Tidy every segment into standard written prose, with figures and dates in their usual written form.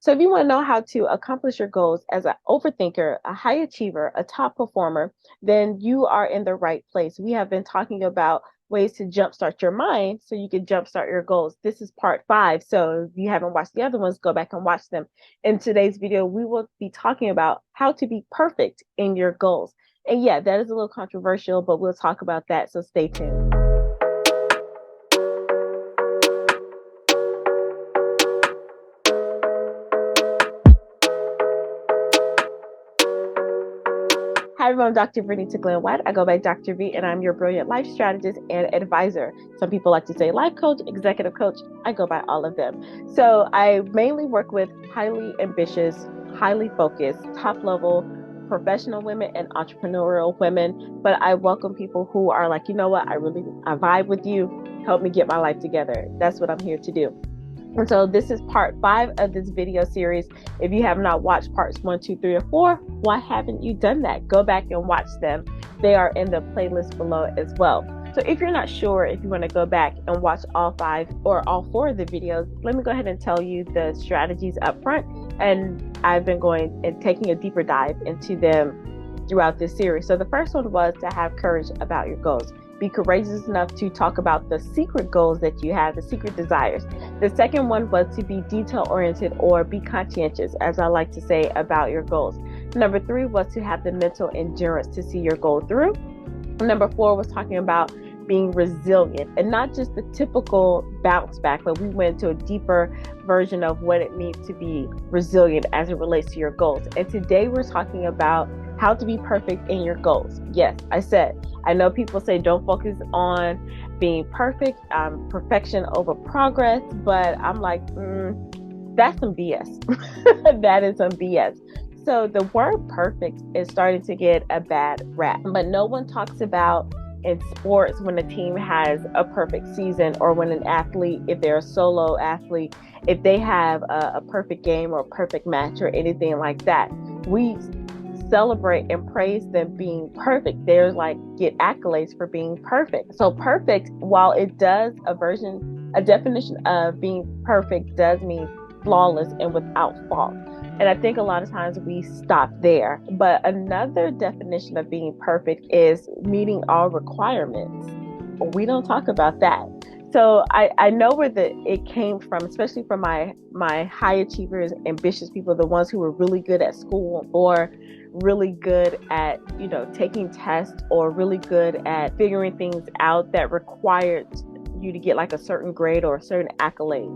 So if you want to know how to accomplish your goals as an overthinker, a high achiever, a top performer, then you are in the right place. We have been talking about ways to jumpstart your mind so you can jumpstart your goals. This is part 5. So if you haven't watched the other ones, go back and watch them. In today's video, we will be talking about how to be perfect in your goals. And yeah, that is a little controversial, but we'll talk about that. So stay tuned. Hi, everyone. I'm Dr. Brittany Glenn White. I go by Dr. V, and I'm your brilliant life strategist and advisor. Some people like to say life coach, executive coach. I go by all of them. So I mainly work with highly ambitious, highly focused, top level professional women and entrepreneurial women. But I welcome people who are like, you know what, I vibe with you. Help me get my life together. That's what I'm here to do. And so this is part 5 of this video series. If you have not watched parts 1, 2, 3, or 4, why haven't you done that? Go back and watch them. They are in the playlist below as well. So if you're not sure if you want to go back and watch all 5 or all 4 of the videos, let me go ahead and tell you the strategies up front. And I've been going and taking a deeper dive into them throughout this series. So the first one was to have courage about your goals. Be courageous enough to talk about the secret goals that you have, the secret desires. The second one was to be detail oriented or be conscientious, as I like to say, about your goals. Number 3 was to have the mental endurance to see your goal through. Number 4 was talking about being resilient, and not just the typical bounce back, but we went to a deeper version of what it means to be resilient as it relates to your goals. And today we're talking about how to be perfect in your goals. Yes, I know people say don't focus on being perfect, perfection over progress, but I'm like, that's some BS. That is some BS. So the word perfect is starting to get a bad rap, but no one talks about in sports when a team has a perfect season, or when an athlete, if they're a solo athlete, if they have a perfect game or a perfect match or anything like that. We celebrate and praise them being perfect. There's like get accolades for being perfect. So perfect, while it does a definition of being perfect does mean flawless and without fault. And I think a lot of times we stop there. But another definition of being perfect is meeting all requirements. We don't talk about that. So I know where it came from, especially from my high achievers, ambitious people, the ones who were really good at school or really good at, taking tests, or really good at figuring things out that required you to get like a certain grade or a certain accolade.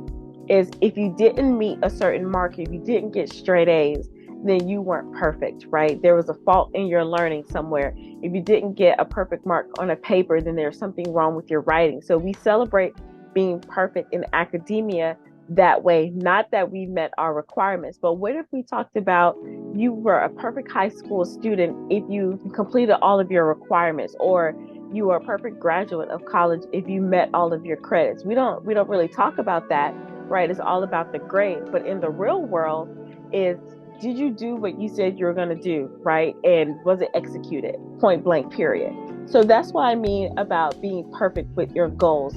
Is if you didn't meet a certain mark, if you didn't get straight A's, then you weren't perfect, right? There was a fault in your learning somewhere. If you didn't get a perfect mark on a paper, then there's something wrong with your writing. So we celebrate being perfect in academia that way, not that we met our requirements. But what if we talked about you were a perfect high school student if you completed all of your requirements, or you were a perfect graduate of college if you met all of your credits? We don't really talk about that, right? It's all about the grade. But in the real world, did you do what you said you were going to do, right? And was it executed? Point blank, period. So that's what I mean about being perfect with your goals.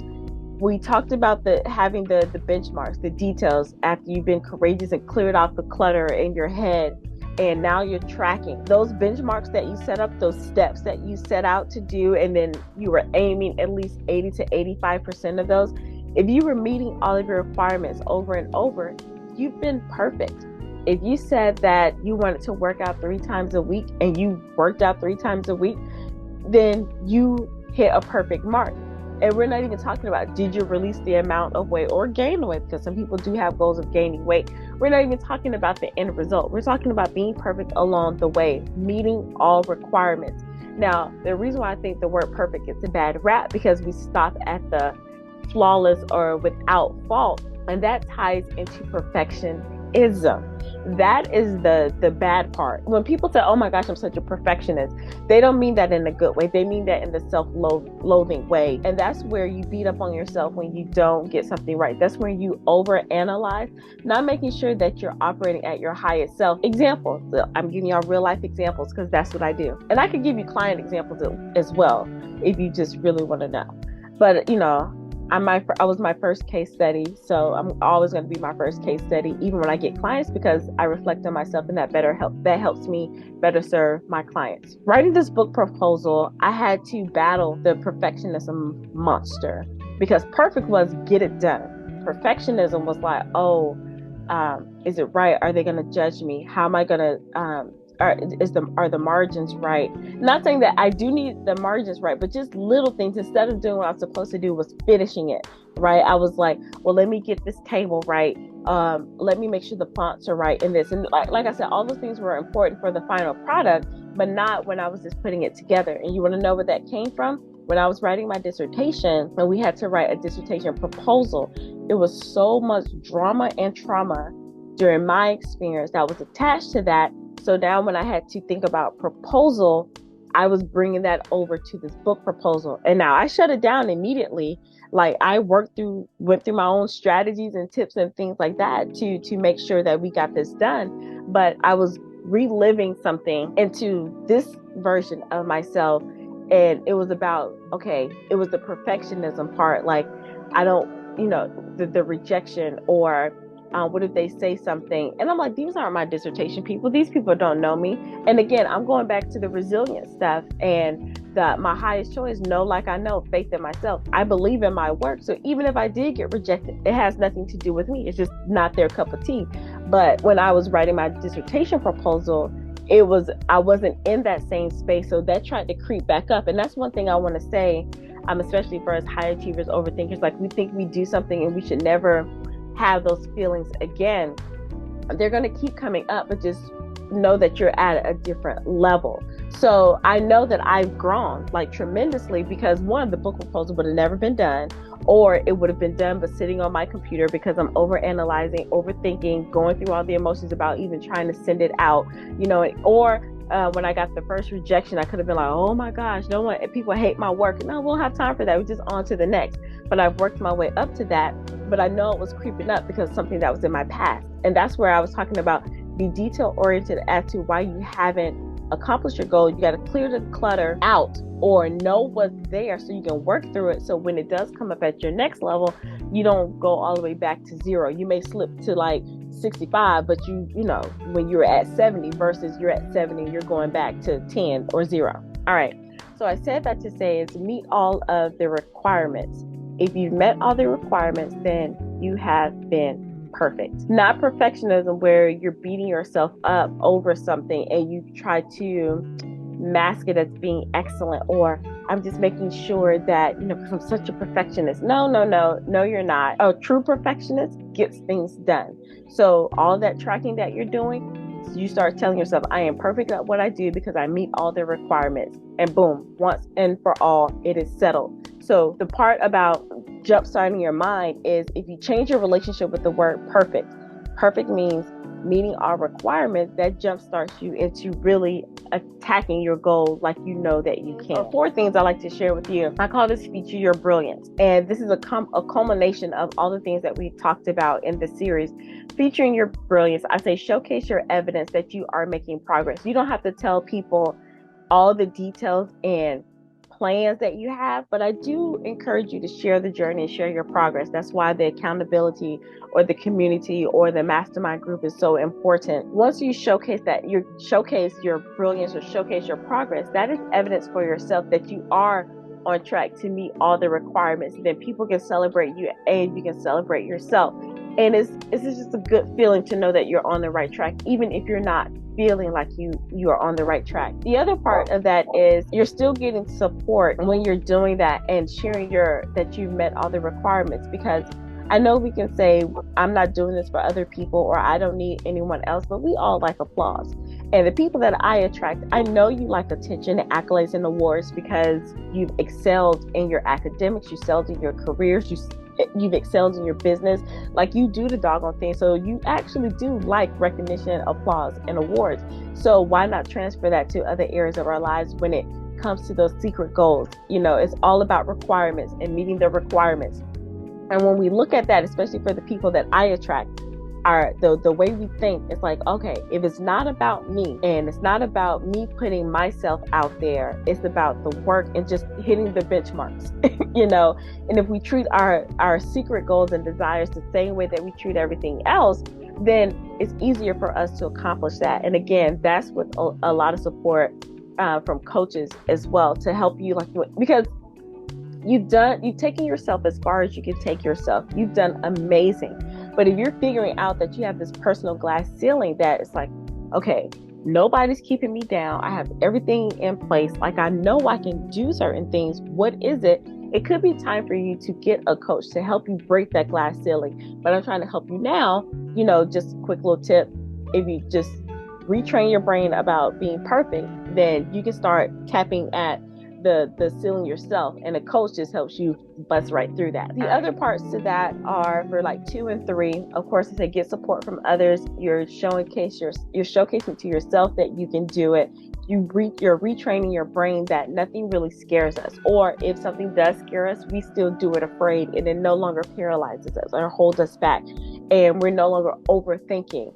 We talked about having the benchmarks, the details, after you've been courageous and cleared off the clutter in your head. And now you're tracking those benchmarks that you set up, those steps that you set out to do, and then you were aiming at least 80 to 85% of those. If you were meeting all of your requirements over and over, you've been perfect. If you said that you wanted to work out 3 times a week and you worked out 3 times a week, then you hit a perfect mark. And we're not even talking about, did you release the amount of weight or gain weight? Because some people do have goals of gaining weight. We're not even talking about the end result. We're talking about being perfect along the way, meeting all requirements. Now, the reason why I think the word perfect gets a bad rap, because we stop at the flawless or without fault, and that ties into perfectionism. That is the bad part. When people say, oh my gosh, I'm such a perfectionist, they don't mean that in a good way. They mean that in the self-loathing way. And that's where you beat up on yourself when you don't get something right. That's when you overanalyze, not making sure that you're operating at your highest self. Examples. I'm giving y'all real life examples because that's what I do. And I could give you client examples as well if you just really want to know. But, I was my first case study, so I'm always going to be my first case study, even when I get clients, because I reflect on myself, and that helps me better serve my clients. Writing this book proposal, I had to battle the perfectionism monster, because perfect was get it done. Perfectionism was like, oh, is it right? Are they going to judge me? How am I going to are the margins right? Not saying that I do need the margins right, but just little things. Instead of doing what I was supposed to do, was finishing it right. I was like, well, let me get this table right. Let me make sure the fonts are right in this. And like I said, all those things were important for the final product, but not when I was just putting it together. And you want to know where that came from? When I was writing my dissertation, and we had to write a dissertation proposal, it was so much drama and trauma during my experience that was attached to that. So now when I had to think about proposal, I was bringing that over to this book proposal. And now I shut it down immediately. Like I went through my own strategies and tips and things like that to make sure that we got this done. But I was reliving something into this version of myself. And it was about, okay, it was the perfectionism part. Like, I don't, the rejection, or what if they say something? And I'm like, these aren't my dissertation people. These people don't know me. And again, I'm going back to the resilience stuff, and my highest choice, know like I know, faith in myself. I believe in my work. So even if I did get rejected, it has nothing to do with me. It's just not their cup of tea. But when I was writing my dissertation proposal, I wasn't in that same space. So that tried to creep back up. And that's one thing I want to say, especially for us high achievers, overthinkers, like we think we do something and we should never have those feelings again. They're going to keep coming up, but just know that you're at a different level. So I know that I've grown like tremendously, because one, the book proposal would have never been done, or it would have been done but sitting on my computer because I'm overanalyzing, overthinking, going through all the emotions about even trying to send it out, or when I got the first rejection, I could have been like, oh my gosh, people hate my work. No, we won't have time for that. We're just on to the next. But I've worked my way up to that. But I know it was creeping up because something that was in my past. And that's where I was talking about, be detail oriented as to why you haven't accomplished your goal. You got to clear the clutter out, or know what's there so you can work through it. So when it does come up at your next level, you don't go all the way back to zero. You may slip to like 65, but when you're at 70 versus you're at 70, you're going back to 10 or 0. All right. So I said that to say is meet all of the requirements. If you've met all the requirements, then you have been perfect. Not perfectionism where you're beating yourself up over something and you try to mask it as being excellent, or I'm just making sure that, because I'm such a perfectionist. No, you're not. A true perfectionist gets things done. So all that tracking that you're doing, you start telling yourself, I am perfect at what I do because I meet all the requirements. And boom, once and for all, it is settled. So the part about jump-starting your mind is if you change your relationship with the word perfect. Perfect means meeting all requirements. That jump-starts you into really attacking your goals like you know that you can. 4 things I like to share with you. I call this feature your brilliance. And this is a culmination of all the things that we talked about in the series. Featuring your brilliance, I say showcase your evidence that you are making progress. You don't have to tell people all the details and plans that you have, but I do encourage you to share the journey and share your progress. That's why the accountability or the community or the mastermind group is so important. Once you showcase your brilliance or showcase your progress, that is evidence for yourself that you are on track to meet all the requirements. Then people can celebrate you and you can celebrate yourself. And it's just a good feeling to know that you're on the right track, even if you're not feeling like you are on the right track. The other part of that is you're still getting support when you're doing that and sharing that you've met all the requirements, because I know we can say, I'm not doing this for other people, or I don't need anyone else, but we all like applause. And the people that I attract, I know you like attention, accolades, and awards because you've excelled in your academics, you excelled in your careers, you've excelled in your business, like you do the doggone thing. So you actually do like recognition, applause, and awards. So why not transfer that to other areas of our lives when it comes to those secret goals? It's all about requirements and meeting the requirements. And when we look at that, especially for the people that I attract, the way we think, it's like, okay, if it's not about me and it's not about me putting myself out there, it's about the work and just hitting the benchmarks, and if we treat our secret goals and desires the same way that we treat everything else, then it's easier for us to accomplish that. And again, that's with a lot of support from coaches as well, to help you, because you've taken yourself as far as you can take yourself. You've done amazing. But if you're figuring out that you have this personal glass ceiling, that it's like, okay, nobody's keeping me down. I have everything in place. Like, I know I can do certain things. What is it? It could be time for you to get a coach to help you break that glass ceiling. But I'm trying to help you now, just a quick little tip. If you just retrain your brain about being perfect, then you can start tapping at the ceiling yourself, and a coach just helps you bust right through that. The other parts to that are for 2 and 3. Of course, I say get support from others. You're showcasing to yourself that you can do it. You're retraining your brain that nothing really scares us, or if something does scare us, we still do it afraid, and it no longer paralyzes us or holds us back, and we're no longer overthinking,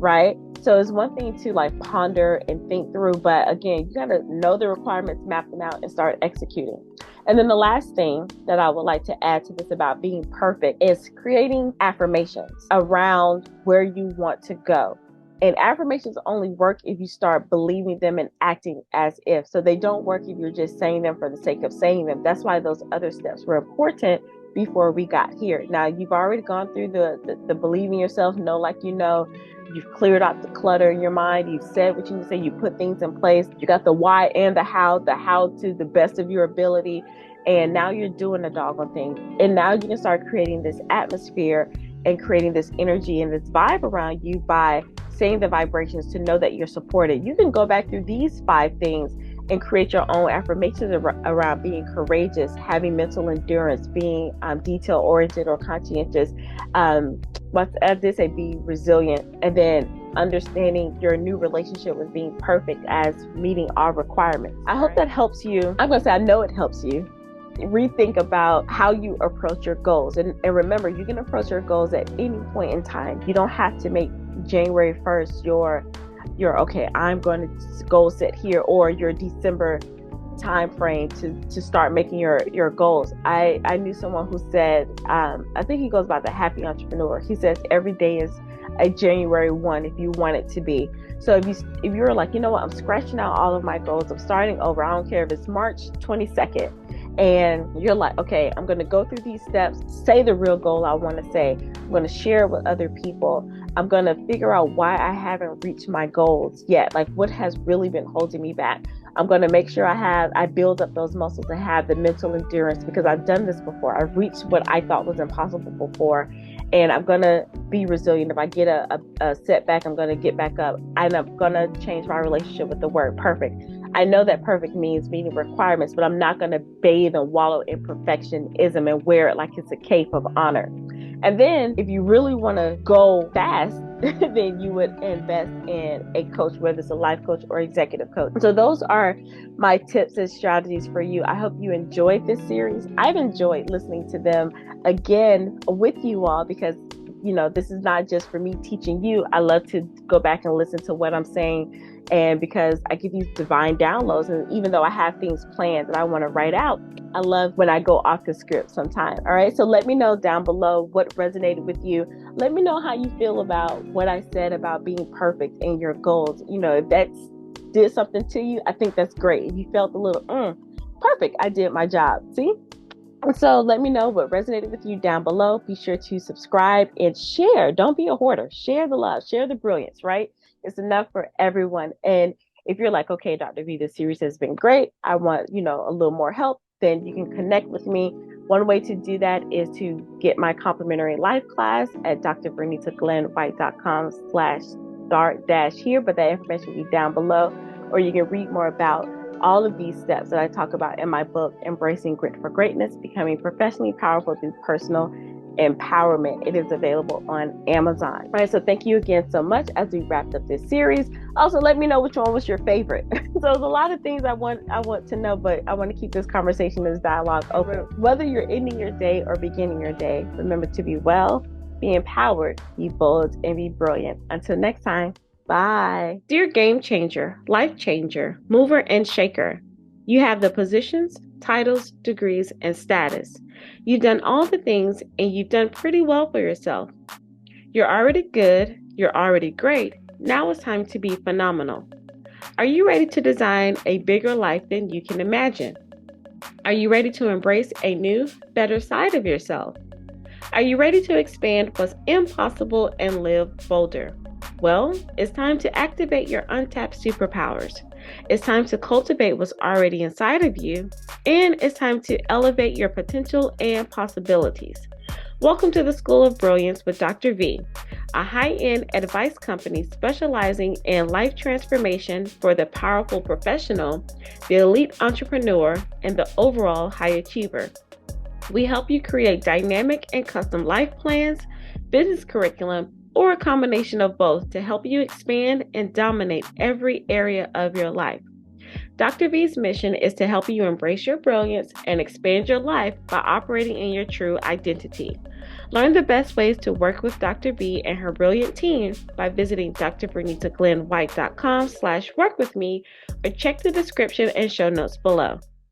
right? So it's one thing to ponder and think through, but again, you got to know the requirements, map them out, and start executing. And then the last thing that I would like to add to this about being perfect is creating affirmations around where you want to go. And affirmations only work if you start believing them and acting as if. So they don't work if you're just saying them for the sake of saying them. That's why those other steps were important before we got here. Now, you've already gone through the believing yourself, know like you know. You've cleared out the clutter in your mind. You've said what you need to say. You put things in place. You got the why and the how to the best of your ability. And now you're doing the doggone thing. And now you can start creating this atmosphere and creating this energy and this vibe around you by saying the vibrations to know that you're supported. You can go back through these 5 things and create your own affirmations around being courageous, having mental endurance, being detail-oriented or conscientious. As they say, be resilient, and then understanding your new relationship with being perfect as meeting all requirements. I hope that helps you. I'm going to say, I know it helps you rethink about how you approach your goals. And remember, you can approach your goals at any point in time. You don't have to make January 1st your okay, I'm going to goal set here, or your December time frame to start making your goals. I knew someone who said, I think he goes by the happy entrepreneur. He says every day is a January 1 if you want it to be. So if you're like, I'm scratching out all of my goals, I'm starting over. I don't care if it's March 22nd. And you're like, okay, I'm going to go through these steps, say the real goal I want to say. I'm going to share it with other people. I'm going to figure out why I haven't reached my goals yet. What has really been holding me back? I'm going to make sure I build up those muscles and have the mental endurance, because I've done this before. I've reached what I thought was impossible before. And I'm going to be resilient. If I get a setback, I'm going to get back up. And I'm going to change my relationship with the word perfect. I know that perfect means meeting requirements, but I'm not going to bathe and wallow in perfectionism and wear it like it's a cape of honor. And then if you really want to go fast, then you would invest in a coach, whether it's a life coach or executive coach. So those are my tips and strategies for you. I hope you enjoyed this series. I've enjoyed listening to them again with you all, because this is not just for me teaching you. I love to go back and listen to what I'm saying. And because I get these divine downloads, and even though I have things planned that I want to write out, I love when I go off the script sometimes. All right. So let me know down below what resonated with you. Let me know how you feel about what I said about being perfect in your goals. If that did something to you, I think that's great. If you felt a little, perfect, I did my job. See? So let me know what resonated with you down below. Be sure to subscribe and share. Don't be a hoarder. Share the love, share the brilliance, right? It's enough for everyone. And if you're like, okay, Dr. V, this series has been great, I want, a little more help, then you can connect with me. One way to do that is to get my complimentary live class at drvernitaglenwhite.com/start-here, but that information will be down below. Or you can read more about all of these steps that I talk about in my book, Embracing Grit for Greatness, Becoming Professionally Powerful Through Personal Empowerment. It is available on Amazon. All right, so thank you again so much as we wrapped up this series. Also, let me know which one was your favorite. So there's a lot of things I want to know, but I want to keep this conversation, this dialogue open. Whether you're ending your day or beginning your day, remember to be well, be empowered, be bold, and be brilliant. Until next time, bye. Dear game changer, life changer, mover and shaker, you have the positions, titles, degrees, and status. You've done all the things and you've done pretty well for yourself. You're already good, you're already great. Now it's time to be phenomenal. Are you ready to design a bigger life than you can imagine? Are you ready to embrace a new, better side of yourself? Are you ready to expand what's impossible and live bolder? Well, it's time to activate your untapped superpowers. It's time to cultivate what's already inside of you, and it's time to elevate your potential and possibilities. Welcome to the School of Brilliance with Dr. V, a high-end advice company specializing in life transformation for the powerful professional, the elite entrepreneur, and the overall high achiever. We help you create dynamic and custom life plans, business curriculum, or a combination of both to help you expand and dominate every area of your life. Dr. V's mission is to help you embrace your brilliance and expand your life by operating in your true identity. Learn the best ways to work with Dr. V and her brilliant team by visiting drbernitaglenwhite.com/workwithme or check the description and show notes below.